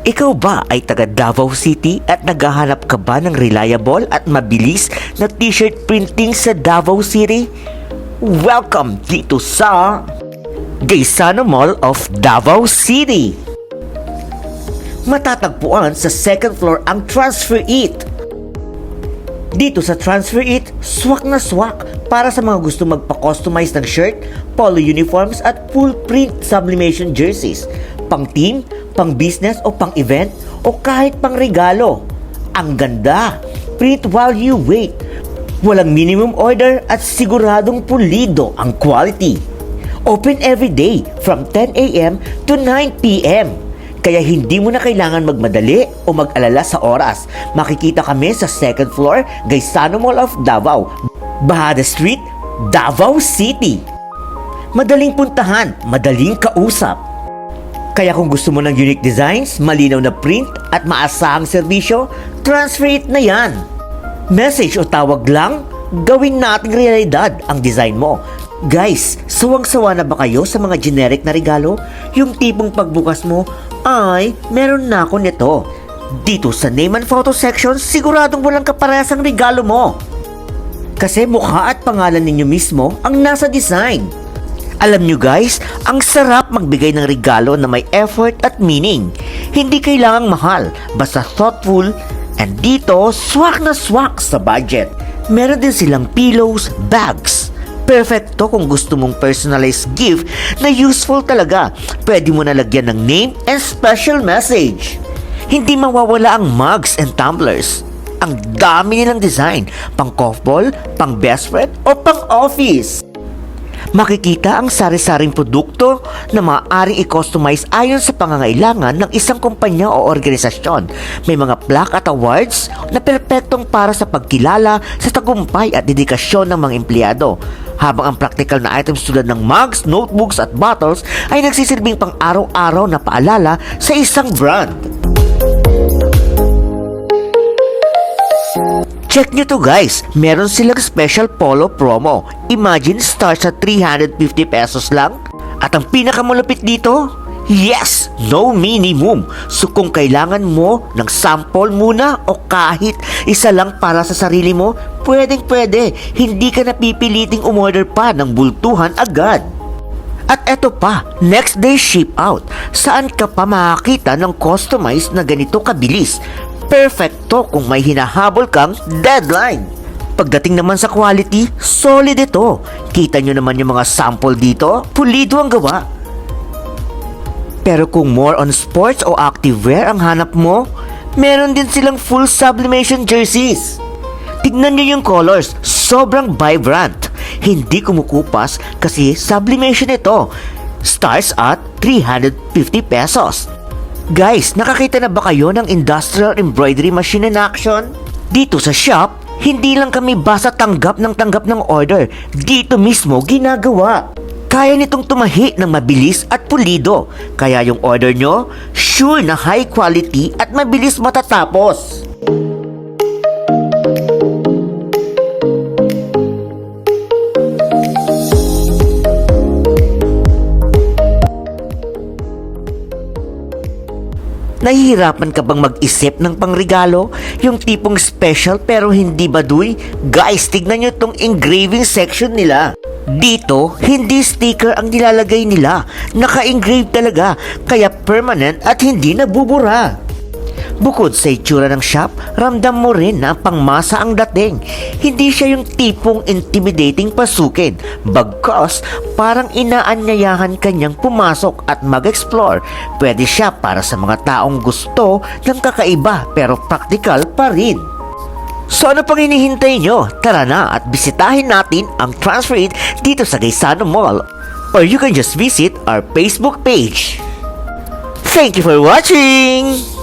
Ikaw ba ay taga Davao City at naghahanap ka ba ng reliable at mabilis na t-shirt printing sa Davao City? Welcome dito sa Gaisano Mall of Davao City. Matatagpuan sa second floor ang Transfer It. Dito sa Transfer It, swak na swak para sa mga gusto magpa-customize ng shirt, polo uniforms at full print sublimation jerseys. Pang team, pang business o pang event o kahit pang regalo. Ang ganda! Print while you wait. Walang minimum order at siguradong pulido ang quality. Open every day from 10 a.m. to 9 p.m. Kaya hindi mo na kailangan magmadali o mag-alala sa oras. Makikita kami sa second floor, Gaisano Mall of Davao, Bahada Street, Davao City. Madaling puntahan, madaling kausap. Kaya kung gusto mo ng unique designs, malinaw na print at maasahang serbisyo, Transfer It na yan. Message o tawag lang, gawin nating realidad ang design mo. Guys, sawang-sawa na ba kayo sa mga generic na regalo? Yung tipong pagbukas mo, ay, meron na ako nito. Dito sa name and photo section, siguradong walang kaparehas ang regalo mo. Kasi mukha at pangalan ninyo mismo ang nasa design. Alam nyo guys, ang sarap magbigay ng regalo na may effort at meaning. Hindi kailangang mahal, basta thoughtful, and dito, swak na swak sa budget. Meron din silang pillows, bags. Perfecto kung gusto mong personalized gift na useful talaga. Pwede mo na lagyan ng name and special message. Hindi mawawala ang mugs and tumblers. Ang dami nilang design, pang golfball, pang best friend, o pang office. Makikita ang sari-saring produkto na maaaring i-customize ayon sa pangangailangan ng isang kumpanya o organisasyon. May mga plaque at awards na perpektong para sa pagkilala sa tagumpay at dedikasyon ng mga empleyado. Habang ang practical na items tulad ng mugs, notebooks at bottles ay nagsisilbing pang araw-araw na paalala sa isang brand. Check nyo to guys, meron silang special polo promo. Imagine starts sa 350 pesos lang. At ang pinakamalupit dito, yes, no minimum. So kung kailangan mo ng sample muna o kahit isa lang para sa sarili mo, pwedeng pwede. Hindi ka napipiliting umorder pa ng bultuhan agad. At eto pa, next day ship out. Saan ka pa makakita ng customized na ganito kabilis? Perfecto kung may hinahabol kang deadline. Pagdating naman sa quality, solid ito. Kita nyo naman yung mga sample dito, pulido ang gawa. Pero kung more on sports o activewear ang hanap mo, meron din silang full sublimation jerseys. Tignan nyo yung colors, sobrang vibrant. Hindi kumukupas kasi sublimation ito. Starts at 350 pesos. Guys, nakakita na ba kayo ng industrial embroidery machine in action? Dito sa shop, hindi lang kami basta tanggap ng order. Dito mismo ginagawa. Kaya nitong tumahi ng mabilis at pulido. Kaya yung order nyo, sure na high quality at mabilis matatapos. Nahihirapan ka bang mag-isip ng pangregalo? Yung tipong special pero hindi baduy? Guys, tignan nyo tong engraving section nila. Dito, hindi sticker ang nilalagay nila. Naka-engrave talaga, kaya permanent at hindi nabubura. Bukod sa itsura ng shop, ramdam mo rin na pangmasa ang dating. Hindi siya yung tipong intimidating pasukin. Bagkus, parang inaanyayahan kanyang pumasok at mag-explore. Pwede siya para sa mga taong gusto ng kakaiba pero practical pa rin. So ano pang hinihintay nyo? Tara na at bisitahin natin ang Transfer It dito sa Gaisano Mall. Or you can just visit our Facebook page. Thank you for watching!